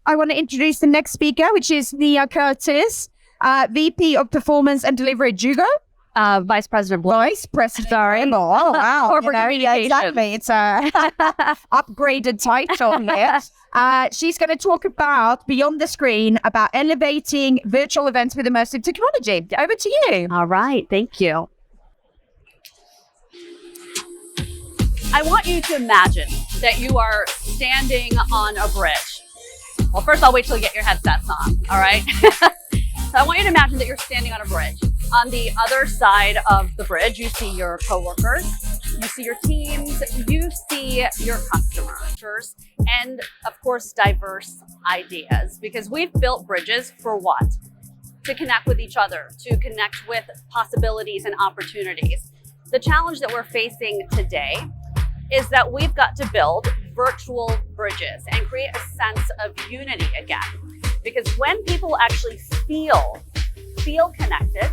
I want to introduce the next speaker, which is Nia Curtis, VP of Performance and Delivery at Yugo. Vice President. Vice President. Sorry. Oh, wow. Corporate communications. Exactly. It's a upgraded title here. She's going to talk about Beyond the Screen, about elevating virtual events with immersive technology. Over to you. All right. Thank you. I want you to imagine that you are standing on a bridge. Well, first I'll wait till you get your headsets on. All right. So I want you to imagine that you're standing on a bridge. On the other side of the bridge, you see your coworkers, you see your teams, you see your customers, and of course, diverse ideas. Because we've built bridges for what? To connect with each other, to connect with possibilities and opportunities. The challenge that we're facing today is that we've got to build virtual bridges and create a sense of unity again. Because when people actually feel connected,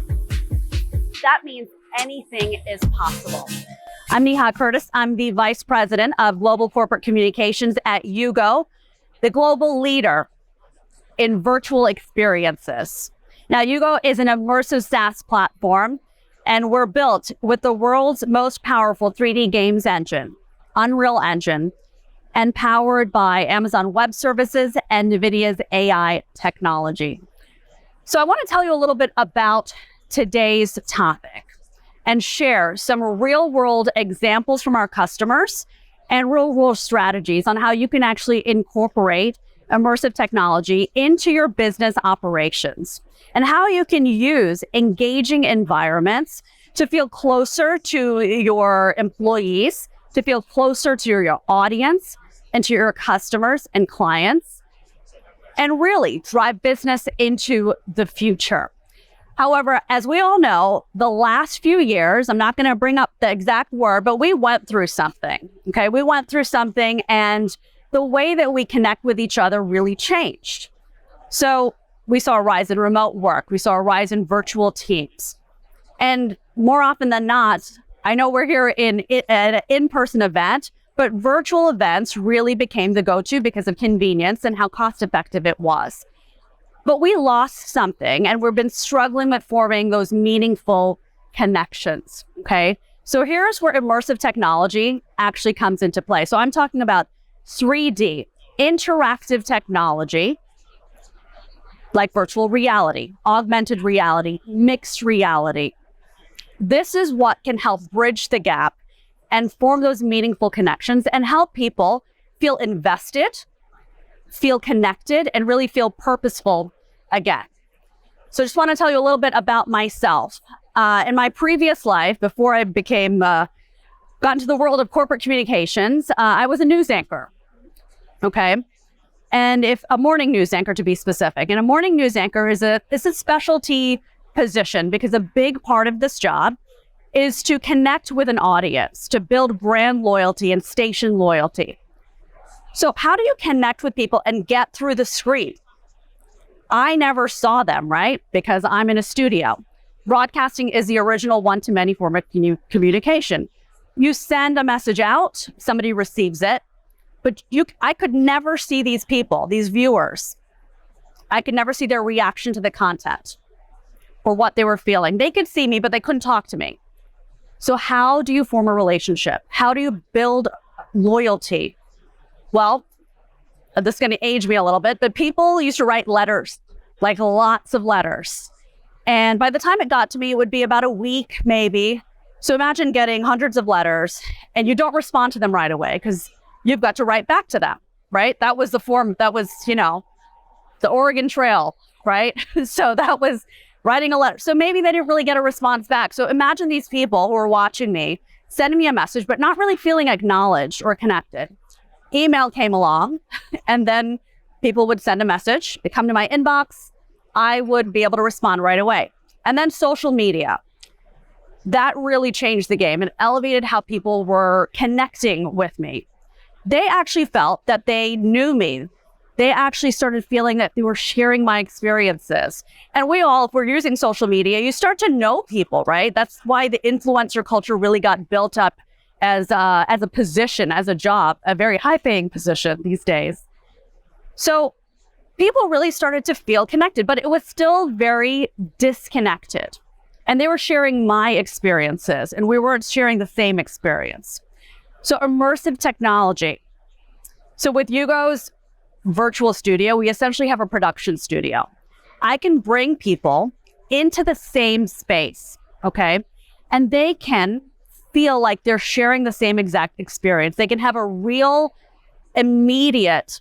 that means anything is possible. I'm Nia Curtis. I'm the Vice President of Global Corporate Communications at Yugo, the global leader in virtual experiences. Now, Yugo is an immersive SaaS platform, and we're built with the world's most powerful 3D games engine, Unreal Engine, and powered by Amazon Web Services and NVIDIA's AI technology. So I want to tell you a little bit about today's topic and share some real-world examples from our customers and real-world strategies on how you can actually incorporate immersive technology into your business operations and how you can use engaging environments to feel closer to your employees, to feel closer to your audience and to your customers and clients, and really drive business into the future. However, as we all know, the last few years, I'm not going to bring up the exact word, but we went through something, okay? We went through something, and the way that we connect with each other really changed. So we saw a rise in remote work. We saw a rise in virtual teams. And more often than not, I know we're here at an in-person event, but virtual events really became the go-to because of convenience and how cost-effective it was. But we lost something, and we've been struggling with forming those meaningful connections, okay? So here's where immersive technology actually comes into play. So I'm talking about 3D, interactive technology, like virtual reality, augmented reality, mixed reality. This is what can help bridge the gap and form those meaningful connections and help people feel invested, feel connected, and really feel purposeful again. So I just want to tell you a little bit about myself. In my previous life, before I became, got into the world of corporate communications, I was a news anchor, okay? And if a morning news anchor, to be specific, and a morning news anchor is a specialty position because a big part of this job is to connect with an audience, to build brand loyalty and station loyalty. So how do you connect with people and get through the screen? I never saw them, right? Because I'm in a studio. Broadcasting is the original one-to-many form of communication. You send a message out, somebody receives it, but I could never see these people, these viewers. I could never see their reaction to the content or what they were feeling. They could see me, but they couldn't talk to me. So how do you form a relationship? How do you build loyalty? Well, this is going to age me a little bit, but people used to write letters, like lots of letters. And by the time it got to me, it would be about a week, maybe. So imagine getting hundreds of letters and you don't respond to them right away because you've got to write back to them, right? That was the form, that was, the Oregon Trail, right? So that was writing a letter. So maybe they didn't really get a response back. So imagine these people who are watching me, sending me a message, but not really feeling acknowledged or connected. Email came along, and then people would send a message. They come to my inbox. I would be able to respond right away. And then social media. That really changed the game and elevated how people were connecting with me. They actually felt that they knew me. They actually started feeling that they were sharing my experiences. And we all, if we're using social media, you start to know people, right? That's why the influencer culture really got built up as a position, as a job, a very high-paying position these days. So people really started to feel connected, but it was still very disconnected. And they were sharing my experiences, and we weren't sharing the same experience. So immersive technology. So with Hugo's virtual studio, we essentially have a production studio. I can bring people into the same space, okay? And they can feel like they're sharing the same exact experience. They can have a real, immediate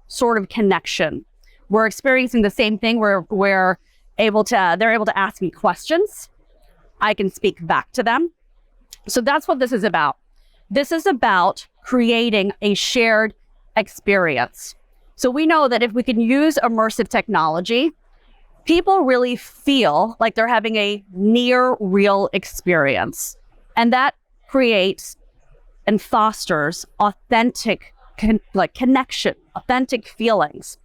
sort of connection. We're experiencing the same thing. They're able to ask me questions. I can speak back to them. So that's what this is about. This is about creating a shared experience. So we know that if we can use immersive technology, people really feel like they're having a near real experience. And that creates and fosters authentic connection, authentic feelings.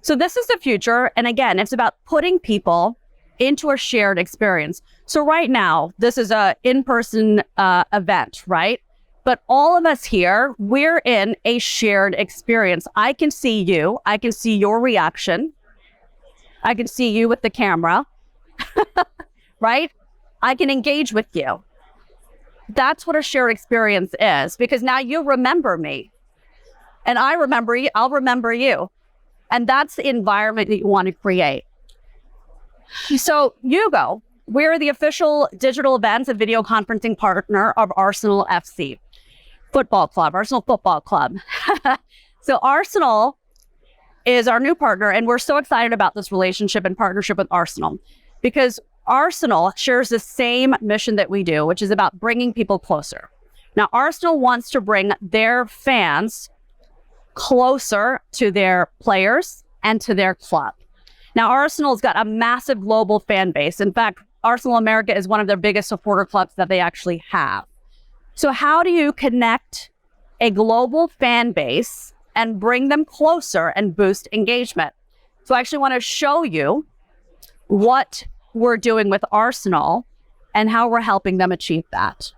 So this is the future. And again, it's about putting people into a shared experience. So right now, this is a in-person event, right? But all of us here, we're in a shared experience. I can see you. I can see your reaction. I can see you with the camera, right? I can engage with you. That's what a shared experience is, because now you remember me and I remember you, I'll remember you. And that's the environment that you want to create. So Hugo, we're the official digital events and video conferencing partner of Arsenal FC Football Club, Arsenal Football Club. So Arsenal is our new partner, and we're so excited about this relationship and partnership with Arsenal because Arsenal shares the same mission that we do, which is about bringing people closer. Now, Arsenal wants to bring their fans closer to their players and to their club. Now, Arsenal's got a massive global fan base. In fact, Arsenal America is one of their biggest supporter clubs that they actually have. So how do you connect a global fan base and bring them closer and boost engagement? So I actually want to show you what we're doing with Arsenal and how we're helping them achieve that.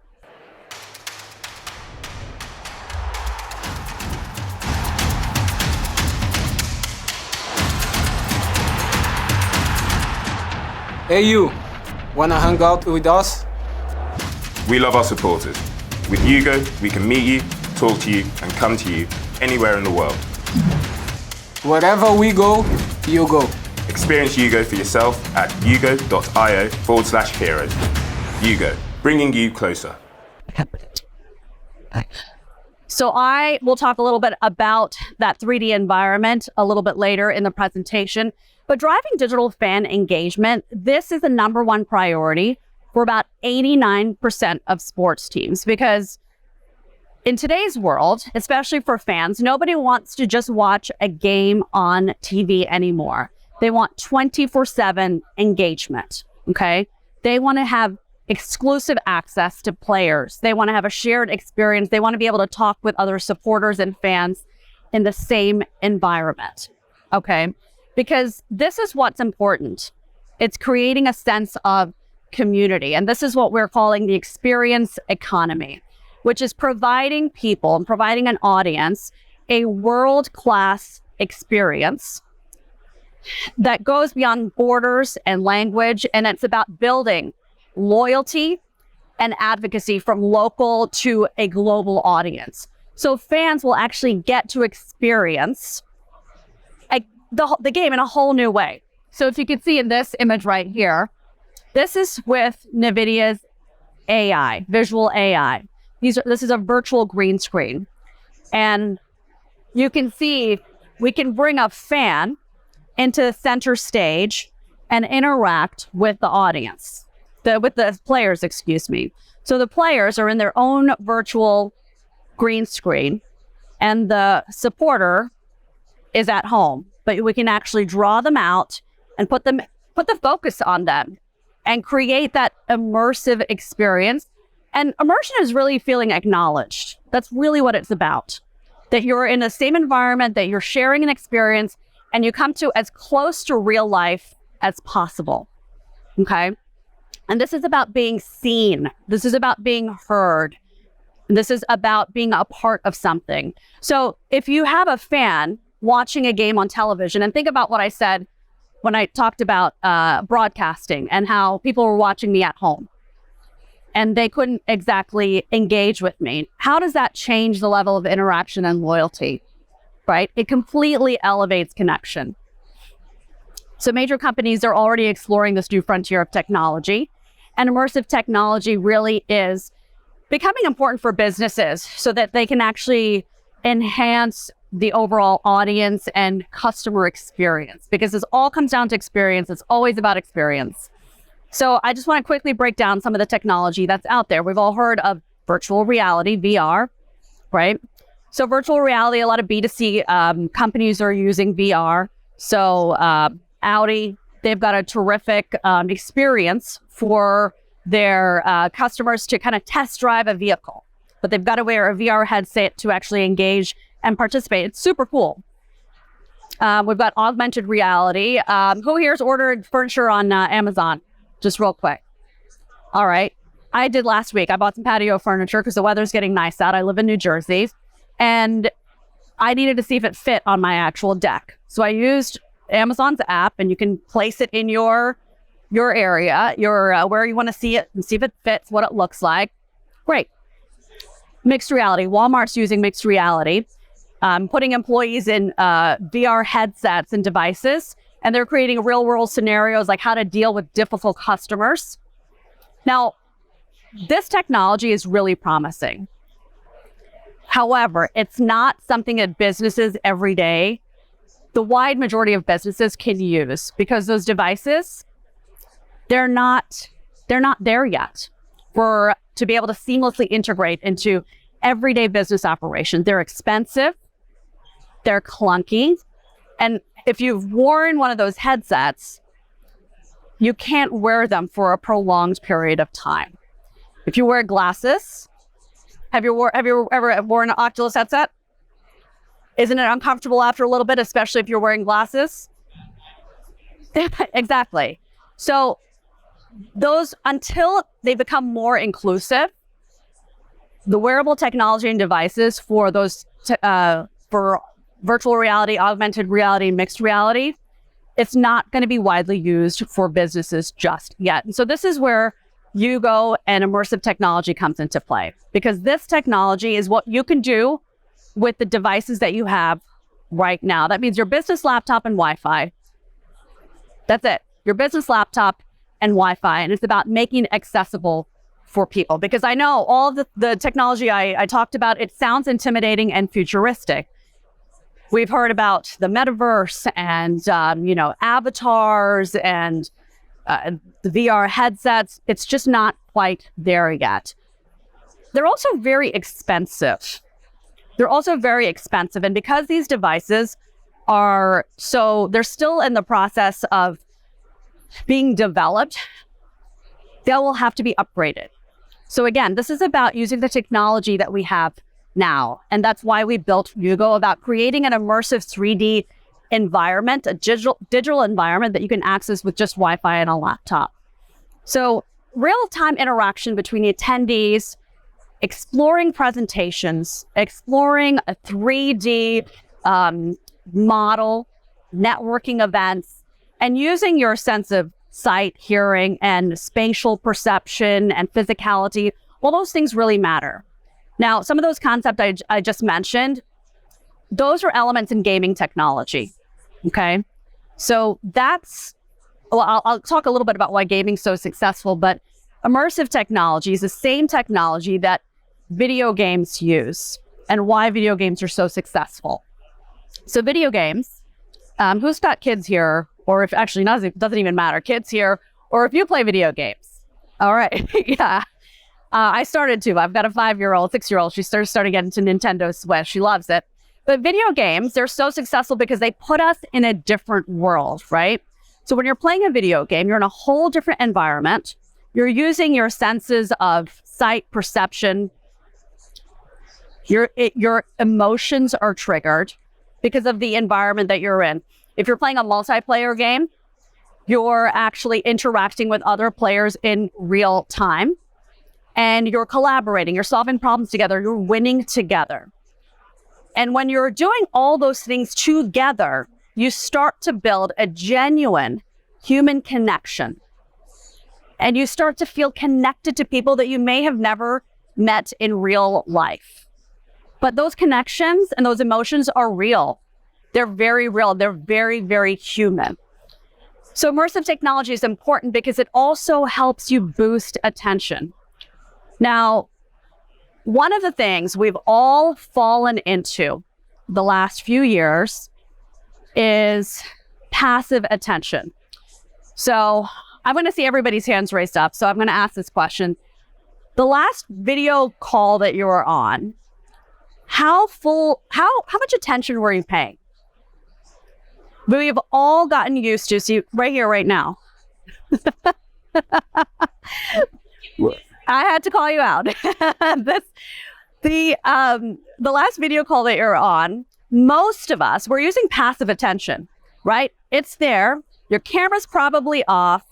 Hey you, wanna hang out with us? We love our supporters. With Hugo, we can meet you, talk to you, and come to you anywhere in the world. Wherever we go, you go. Experience Hugo for yourself at hugo.io/heroes. Hugo, bringing you closer. So I will talk a little bit about that 3D environment a little bit later in the presentation. But driving digital fan engagement, this is the number one priority for about 89% of sports teams, because in today's world, especially for fans, nobody wants to just watch a game on TV anymore. They want 24/7 engagement, okay? They want to have exclusive access to players. They want to have a shared experience. They want to be able to talk with other supporters and fans in the same environment, okay? Because this is what's important. It's creating a sense of community. And this is what we're calling the experience economy, which is providing people and providing an audience a world-class experience that goes beyond borders and language. And it's about building loyalty and advocacy from local to a global audience. So fans will actually get to experience the game in a whole new way. So if you can see in this image right here, this is with NVIDIA's AI, visual AI. This is a virtual green screen. And you can see we can bring a fan into the center stage and interact with the audience, with the players, excuse me. So the players are in their own virtual green screen and the supporter is at home. But we can actually draw them out and put the focus on them and create that immersive experience. And immersion is really feeling acknowledged. That's really what it's about. That you're in the same environment, that you're sharing an experience, and you come to as close to real life as possible, okay? And this is about being seen. This is about being heard. This is about being a part of something. So if you have a fan watching a game on television. And think about what I said when I talked about broadcasting and how people were watching me at home and they couldn't exactly engage with me. How does that change the level of interaction and loyalty, right? It completely elevates connection. So major companies are already exploring this new frontier of technology, and immersive technology really is becoming important for businesses so that they can actually enhance the overall audience and customer experience, because this all comes down to experience. It's always about experience. So I just want to quickly break down some of the technology that's out there. We've all heard of virtual reality, VR, right? So virtual reality, a lot of B2C companies are using VR. So Audi, they've got a terrific experience for their customers to kind of test drive a vehicle, but they've got to wear a VR headset to actually engage and participate. It's super cool. We've got augmented reality. Who here's ordered furniture on Amazon? Just real quick. All right. I did last week. I bought some patio furniture because the weather's getting nice out. I live in New Jersey, and I needed to see if it fit on my actual deck. So I used Amazon's app, and you can place it in your area, where you want to see it, and see if it fits, what it looks like. Great. Mixed reality. Walmart's using mixed reality, putting employees in VR headsets and devices, and they're creating real world scenarios like how to deal with difficult customers. Now, this technology is really promising. However, it's not something that businesses every day, the wide majority of businesses, can use, because those devices, they're not there yet to be able to seamlessly integrate into everyday business operations. They're expensive, they're clunky, and if you've worn one of those headsets, you can't wear them for a prolonged period of time. If you wear glasses, have you ever worn an Oculus headset? Isn't it uncomfortable after a little bit, especially if you're wearing glasses? Exactly. So those, until they become more inclusive, the wearable technology and devices for those for virtual reality, augmented reality, mixed reality, it's not going to be widely used for businesses just yet. And so this is where Yugo and immersive technology comes into play, because this technology is what you can do with the devices that you have right now. That means your business laptop and Wi-Fi. That's it. Your business laptop and Wi-Fi. And it's about making it accessible for people, because I know all of the technology I talked about, it sounds intimidating and futuristic. We've heard about the metaverse and, avatars and the VR headsets. It's just not quite there yet. They're also very expensive. And because these devices they're still in the process of being developed, they will have to be upgraded. So again, this is about using the technology that we have now. And that's why we built Yugo, about creating an immersive 3D environment, a digital environment that you can access with just Wi-Fi and a laptop. So real-time interaction between the attendees, exploring presentations, exploring a 3D model, networking events, and using your sense of sight, hearing, and spatial perception and physicality. Well, those things really matter. Now, some of those concepts I just mentioned, those are elements in gaming technology, okay? So I'll talk a little bit about why gaming's so successful, but immersive technology is the same technology that video games use, and why video games are so successful. So video games, who's got kids here? Or if actually doesn't even matter, kids here, or if you play video games. All right, yeah. I started too. I've got a 5-year-old, 6-year-old. She started getting into Nintendo Switch. She loves it. But video games, they're so successful because they put us in a different world, right? So when you're playing a video game, you're in a whole different environment. You're using your senses of sight, perception. Your emotions are triggered because of the environment that you're in. If you're playing a multiplayer game, you're actually interacting with other players in real time, and you're collaborating, you're solving problems together, you're winning together. And when you're doing all those things together, you start to build a genuine human connection. And you start to feel connected to people that you may have never met in real life. But those connections and those emotions are real. They're very real. They're very, very human. So immersive technology is important because it also helps you boost attention. Now, one of the things we've all fallen into the last few years is passive attention. So I'm going to see everybody's hands raised up. So I'm going to ask this question. The last video call that you were on, how much attention were you paying? We've all gotten used to, see right here, right now. I had to call you out. The last video call that you're on, most of us, we're using passive attention, right? It's there. Your camera's probably off.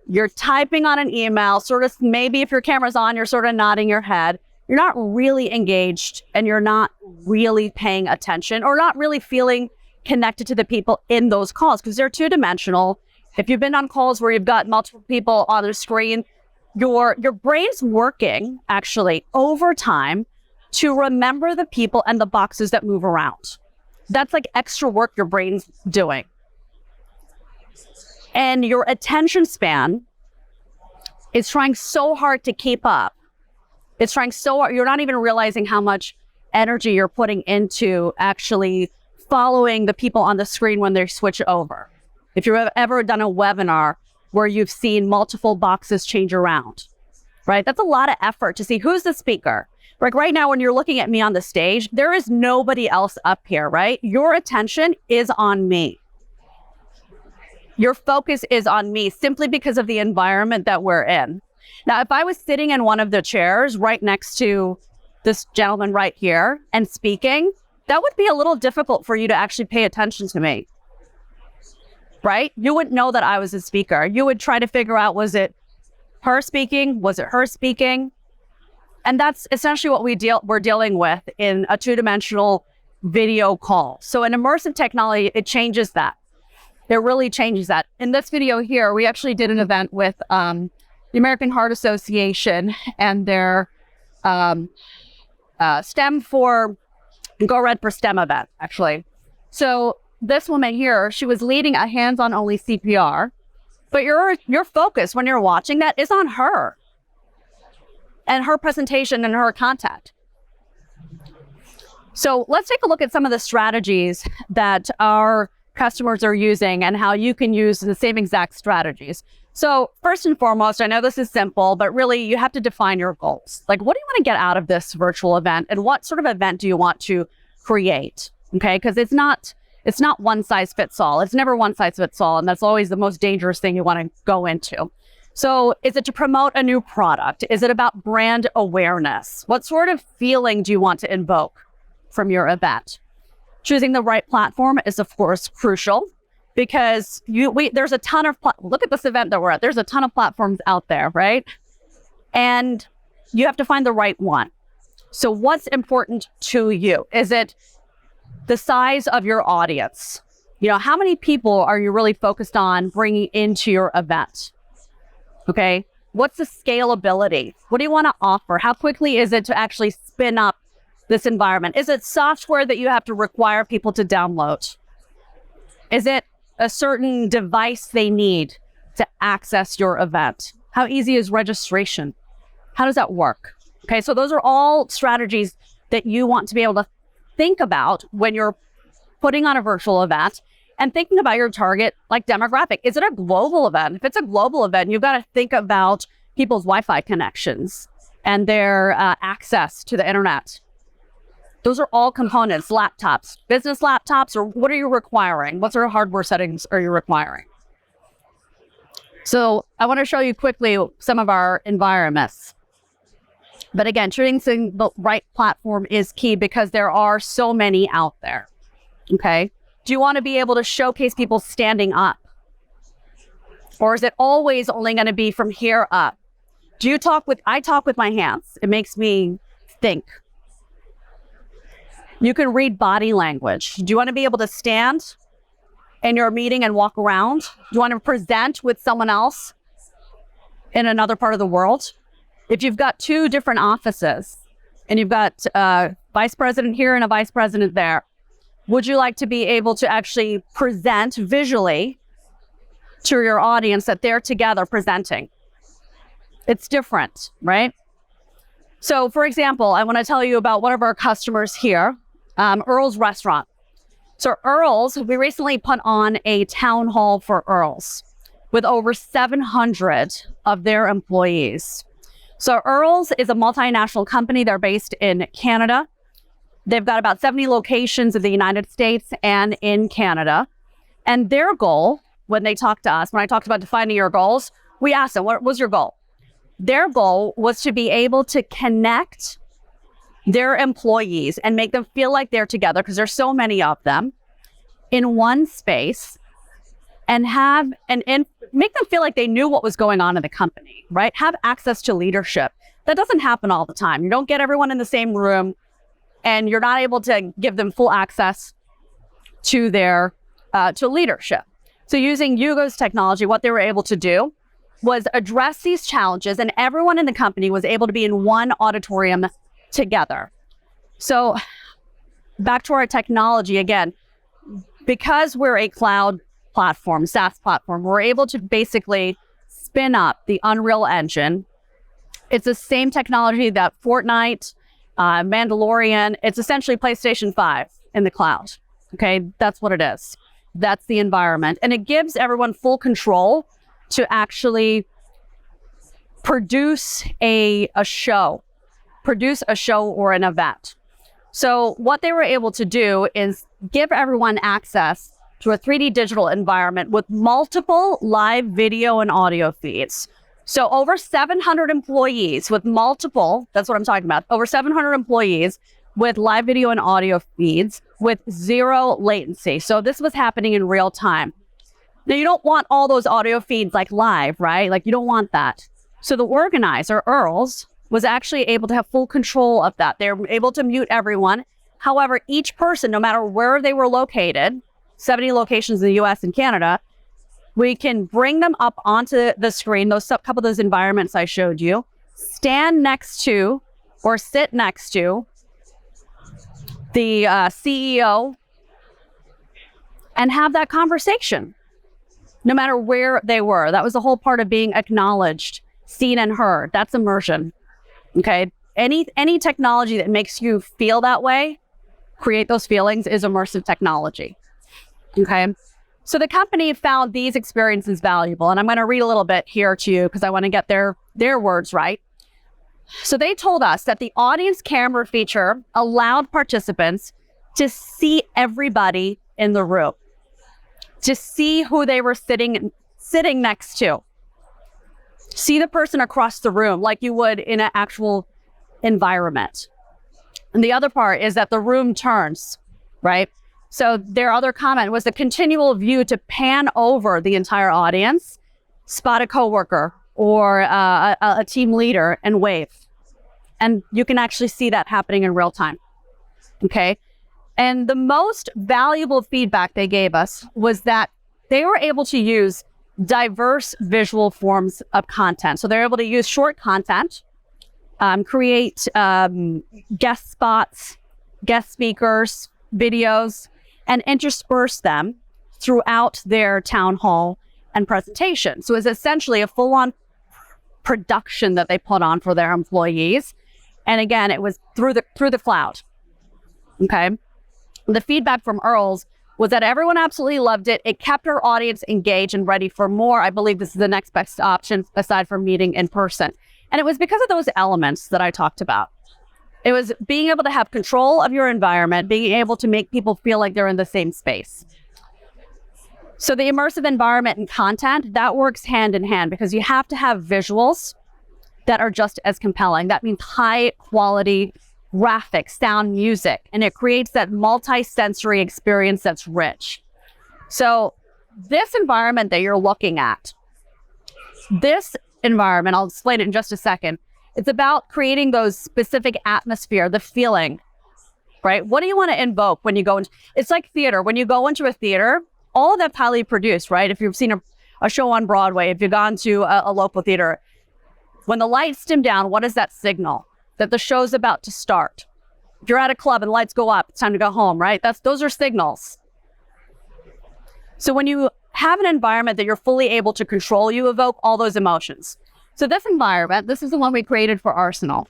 You're typing on an email, sort of, maybe if your camera's on, you're sort of nodding your head. You're not really engaged and you're not really paying attention or not really feeling connected to the people in those calls because they're two-dimensional. If you've been on calls where you've got multiple people on the screen, your brain's working actually over time to remember the people and the boxes that move around. That's like extra work your brain's doing. And your attention span is trying so hard to keep up. It's trying so hard. You're not even realizing how much energy you're putting into actually following the people on the screen when they switch over. If you've ever done a webinar where you've seen multiple boxes change around, right? That's a lot of effort to see who's the speaker. Like right now, when you're looking at me on the stage, there is nobody else up here, right? Your attention is on me. Your focus is on me simply because of the environment that we're in. Now, if I was sitting in one of the chairs right next to this gentleman right here and speaking, that would be a little difficult for you to actually pay attention to me, right? You wouldn't know that I was a speaker. You would try to figure out, was it her speaking? Was it her speaking? And that's essentially what we're dealing with in a two-dimensional video call. So in immersive technology, it changes that. It really changes that. In this video here, we actually did an event with the American Heart Association and their STEM for Go Red for STEM event, actually. So this woman here, she was leading a hands-on only CPR, but your focus when you're watching that is on her and her presentation and her content. So let's take a look at some of the strategies that our customers are using and how you can use the same exact strategies. So first and foremost, I know this is simple, but really you have to define your goals. Like, what do you want to get out of this virtual event and what sort of event do you want to create? Okay, because it's not one size fits all. It's never one size fits all. And that's always the most dangerous thing you want to go into. So is it to promote a new product? Is it about brand awareness? What sort of feeling do you want to invoke from your event? Choosing the right platform is, of course, crucial because there's a ton of, look at this event that we're at. There's a ton of platforms out there, right? And you have to find the right one. So what's important to you? Is it the size of your audience? You know, how many people are you really focused on bringing into your event? Okay. What's the scalability? What do you want to offer? How quickly is it to actually spin up this environment? Is it software that you have to require people to download? Is it a certain device they need to access your event? How easy is registration? How does that work? Okay, so those are all strategies that you want to be able to think about when you're putting on a virtual event and thinking about your target, like demographic. Is it a global event? If it's a global event, you've got to think about people's Wi-Fi connections and their access to the internet. Those are all components, laptops, business laptops, or what are you requiring? What sort of hardware settings are you requiring? So I want to show you quickly some of our environments. But again, choosing the right platform is key because there are so many out there, okay? Do you want to be able to showcase people standing up? Or is it always only going to be from here up? I talk with my hands. It makes me think. You can read body language. Do you want to be able to stand in your meeting and walk around? Do you want to present with someone else in another part of the world? If you've got two different offices and you've got a vice president here and a vice president there, would you like to be able to actually present visually to your audience that they're together presenting? It's different, right? So for example, I want to tell you about one of our customers here, Earl's Restaurant. So Earl's, we recently put on a town hall for Earl's with over 700 of their employees. So Earl's is a multinational company. They're based in Canada. They've got about 70 locations in the United States and in Canada. And their goal, when they talked to us, when I talked about defining your goals, we asked them, what was your goal? Their goal was to be able to connect their employees and make them feel like they're together, because there's so many of them, in one space, and make them feel like they knew what was going on in the company, right? Have access to leadership. That doesn't happen all the time. You don't get everyone in the same room, and you're not able to give them full access to their to leadership. So using Yugo's technology, what they were able to do was address these challenges, and everyone in the company was able to be in one auditorium together. So back to our technology again, because we're a cloud platform, SaaS platform, we're able to basically spin up the Unreal Engine. It's the same technology that Fortnite, Mandalorian, it's essentially PlayStation 5 in the cloud. Okay, that's what it is. That's the environment. And it gives everyone full control to actually produce a show or an event. So what they were able to do is give everyone access to a 3D digital environment with multiple live video and audio feeds. So over 700 employees with multiple, that's what I'm talking about, over 700 employees with live video and audio feeds with zero latency. So this was happening in real time. Now you don't want all those audio feeds like live, right? Like you don't want that. So the organizer, Earl's, was actually able to have full control of that. They were able to mute everyone. However, each person, no matter where they were located, 70 locations in the US and Canada, we can bring them up onto the screen, those couple of those environments I showed you, stand next to or sit next to the CEO and have that conversation, no matter where they were. That was the whole part of being acknowledged, seen and heard. That's immersion. Okay. Any technology that makes you feel that way, create those feelings, is immersive technology. Okay. So the company found these experiences valuable, and I'm going to read a little bit here to you because I want to get their words right. So they told us that the audience camera feature allowed participants to see everybody in the room, to see who they were sitting next to, see the person across the room like you would in an actual environment. And the other part is that the room turns, right? So their other comment was the continual view to pan over the entire audience, spot a coworker or a team leader and wave. And you can actually see that happening in real time. Okay. And the most valuable feedback they gave us was that they were able to use diverse visual forms of content. So they're able to use short content, create guest spots, guest speakers, videos, and intersperse them throughout their town hall and presentation. So it's essentially a full-on production that they put on for their employees. And again, it was through the cloud. Okay. The feedback from Earl's was that everyone absolutely loved it. It kept our audience engaged and ready for more. I believe this is the next best option aside from meeting in person. And it was because of those elements that I talked about. It was being able to have control of your environment, being able to make people feel like they're in the same space. So the immersive environment and content, that works hand in hand because you have to have visuals that are just as compelling. That means high quality graphics, sound, music, and it creates that multi-sensory experience that's rich. So this environment that you're looking at, this environment, I'll explain it in just a second. It's about creating those specific atmosphere, the feeling right? What do you want to invoke when you go into, it's like theater. When you go into a theater, all of that's highly produced, right? If you've seen a show on Broadway, if you've gone to a local theater, when the lights dim down, what is that signal? That the show's about to start. If you're at a club and the lights go up, it's time to go home, right? Those are signals. So when you have an environment that you're fully able to control, you evoke all those emotions. So this environment, this is the one we created for Arsenal.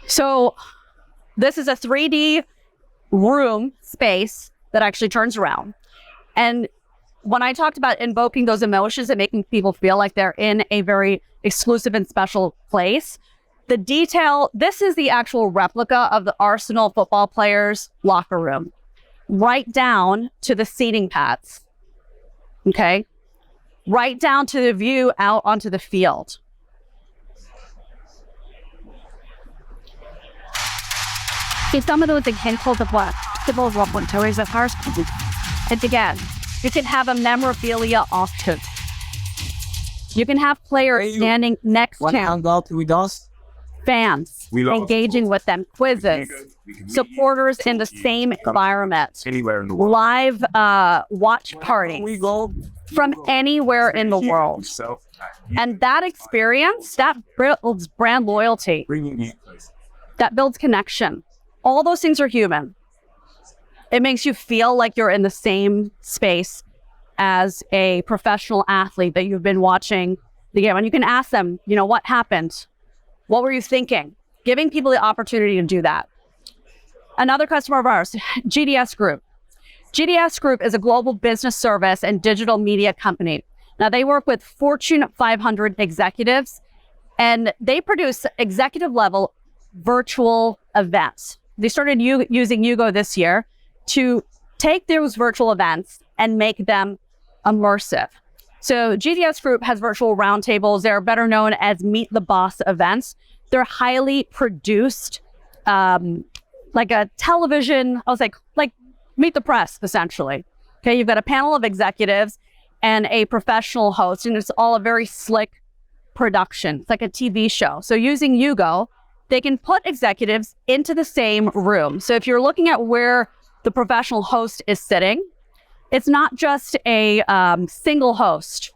So this is a 3D room space that actually turns around. And when I talked about invoking those emotions and making people feel like they're in a very exclusive and special place, the detail, this is the actual replica of the Arsenal football players' locker room, right down to the seating pads, okay? Right down to the view out onto the field. See, some of those examples of what people want to is the first. And again, You can have a memorabilia auction. You can have players standing next to hangout with us. fans, We love engaging with them, quizzes, supporters in the same environment, Anywhere in the world. live watch parties from anywhere in the world. And that experience, that builds brand loyalty, that builds connection. All those things are human. It makes you feel like you're in the same space as a professional athlete that you've been watching the game. And you can ask them, you know, what happened? What were you thinking? Giving people the opportunity to do that. Another customer of ours, GDS Group. GDS Group is a global business service and digital media company. Now, they work with Fortune 500 executives, and they produce executive level virtual events. They started using Yugo this year to take those virtual events and make them immersive. So GDS Group has virtual roundtables. They're better known as Meet the Boss events. They're highly produced, like a television, I was like Meet the Press, essentially. Okay, you've got a panel of executives and a professional host, and it's all a very slick production. It's like a TV show. So using Yugo, they can put executives into the same room. So if you're looking at where the professional host is sitting, it's not just a single host.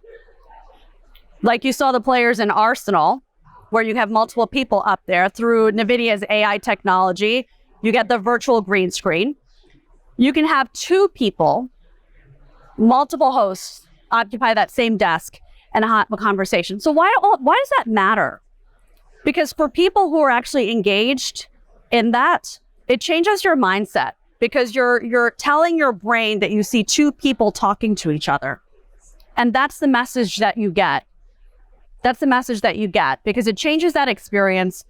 Like you saw the players in Arsenal, where you have multiple people up there through NVIDIA's AI technology. You get the virtual green screen. You can have two people, multiple hosts, occupy that same desk and have a conversation. So why does that matter? Because for people who are actually engaged in that, it changes your mindset, because you're telling your brain that you see two people talking to each other. And that's the message that you get. That's the message that you get, because it changes that experience.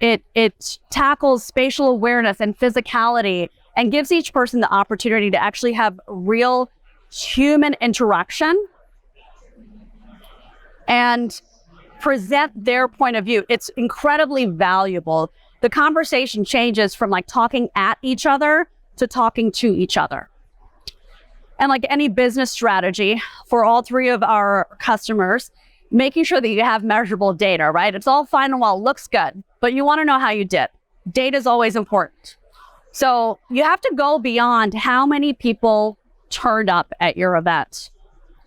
It tackles spatial awareness and physicality and gives each person the opportunity to actually have real human interaction and present their point of view. It's incredibly valuable. The conversation changes from like talking at each other to talking to each other. And like any business strategy for all three of our customers, making sure that you have measurable data, right? It's all fine and well, it looks good, but you want to know how you did. Data is always important. So you have to go beyond how many people turned up at your event,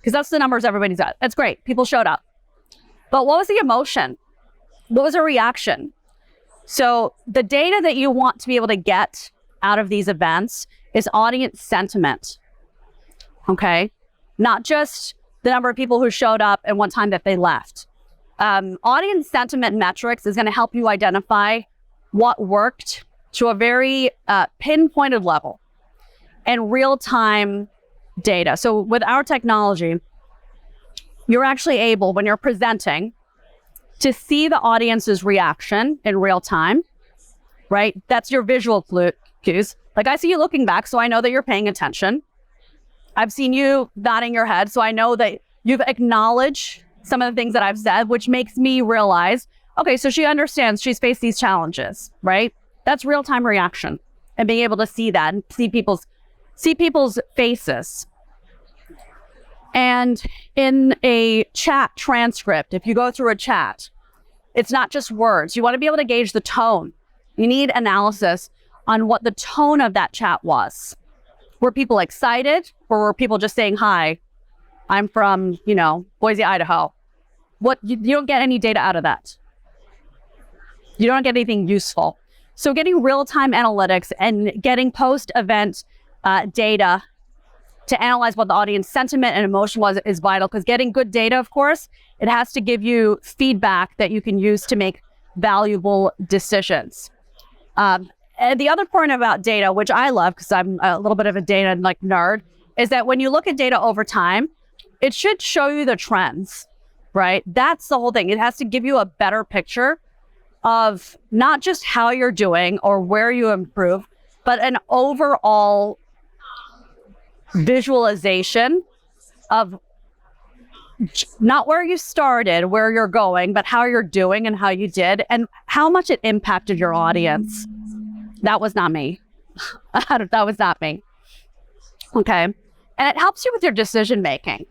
because that's the numbers everybody's got. That's great. People showed up. But what was the emotion? What was the reaction? So the data that you want to be able to get out of these events is audience sentiment, okay? Not just the number of people who showed up and what time that they left. Audience sentiment metrics is going to help you identify what worked to a very pinpointed level and real-time data. So with our technology, you're actually able, when you're presenting, to see the audience's reaction in real time, right? That's your visual cues. Like, I see you looking back, so I know that you're paying attention. I've seen you nodding your head, so I know that you've acknowledged some of the things that I've said, which makes me realize, okay, so she understands she's faced these challenges, right? That's real-time reaction, and being able to see that and see people's faces. And in a chat transcript, if you go through a chat, it's not just words. You want to be able to gauge the tone. You need analysis on what the tone of that chat was. Were people excited, or were people just saying, hi, I'm from, Boise, Idaho? You don't get any data out of that. You don't get anything useful. So getting real-time analytics and getting post-event data to analyze what the audience sentiment and emotion was is vital, because getting good data, of course, it has to give you feedback that you can use to make valuable decisions. And the other point about data, which I love because I'm a little bit of a data nerd, is that when you look at data over time, it should show you the trends, right? That's the whole thing. It has to give you a better picture of not just how you're doing or where you improve, but an overall visualization of not where you started, where you're going, but how you're doing and how you did and how much it impacted your audience. That was not me. That was not me. Okay. And it helps you with your decision making.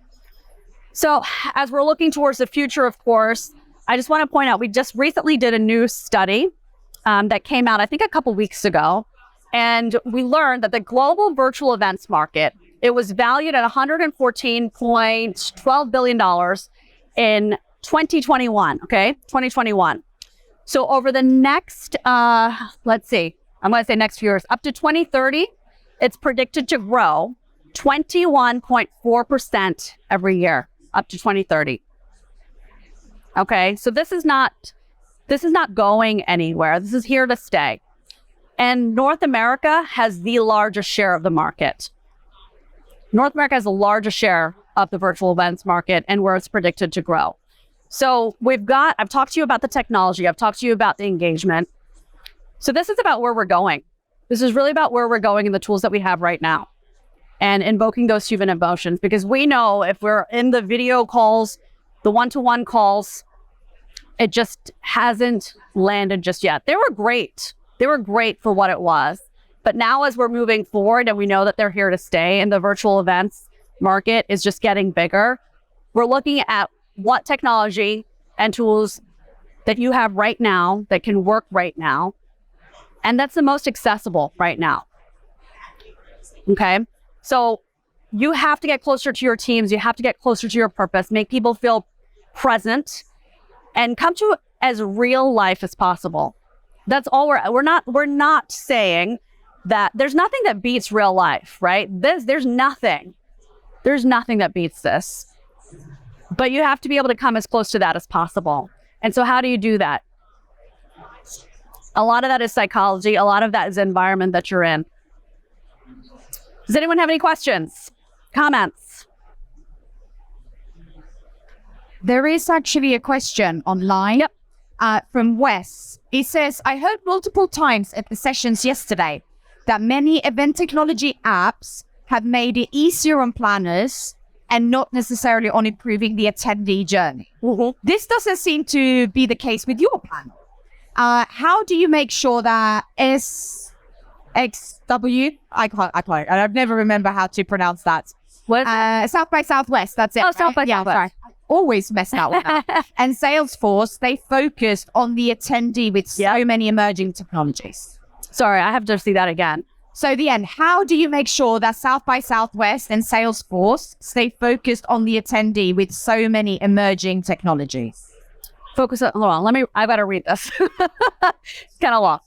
So as we're looking towards the future, of course, I just want to point out, we just recently did a new study that came out, I think, a couple weeks ago. And we learned that the global virtual events market, it was valued at $114.12 billion in 2021, okay? 2021. So over the next, let's see, I'm going to say next few years, up to 2030, it's predicted to grow 21.4% every year up to 2030. Okay, so this is not going anywhere. This is here to stay. And North America has the largest share of the market. North America has the largest share of the virtual events market and where it's predicted to grow. So I've talked to you about the technology. I've talked to you about the engagement. So this is about where we're going. This is really about where we're going and the tools that we have right now and invoking those human emotions, because we know if we're in the video calls, the one-to-one calls, it just hasn't landed just yet. They were great. They were great for what it was. But now as we're moving forward and we know that they're here to stay and the virtual events market is just getting bigger, we're looking at what technology and tools that you have right now that can work right now. And that's the most accessible right now. Okay. So you have to get closer to your teams. You have to get closer to your purpose, make people feel present and come to as real life as possible. That's all we're not saying that there's nothing that beats real life, right? There's nothing that beats this, but you have to be able to come as close to that as possible. And so how do you do that? A lot of that is psychology. A lot of that is the environment that you're in. Does anyone have any questions, comments? There is actually a question online. Yep. From Wes. He says, I heard multiple times at the sessions yesterday that many event technology apps have made it easier on planners and not necessarily on improving the attendee journey. Mm-hmm. This doesn't seem to be the case with your panel. How do you make sure that SXW, I've never remember how to pronounce that. What? South by Southwest, that's it. Oh, right? South by Southwest. Sorry. Always mess that one up. And Salesforce, they focused on the attendee with so many emerging technologies. Sorry, I have to see that again. So the end, how do you make sure that South by Southwest and Salesforce stay focused on the attendee with so many emerging technologies? Hold on, I've got to read this. It's kind of long.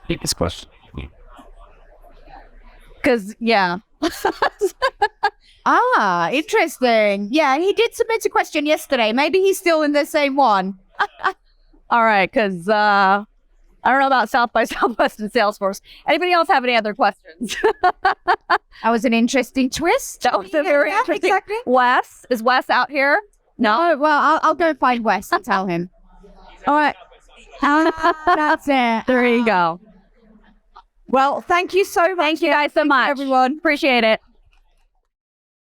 Repeat this question. Because, yeah. Interesting. Yeah, he did submit a question yesterday. Maybe he's still in the same one. All right, because I don't know about South by Southwest and Salesforce. Anybody else have any other questions? That was an interesting twist. That was a very interesting. Exactly. Wes, is Wes out here? No? Oh, well, I'll go find Wes and tell him. All right. That's it. There you go. Well, thank you so much. Thank you guys so much. Everyone. Appreciate it.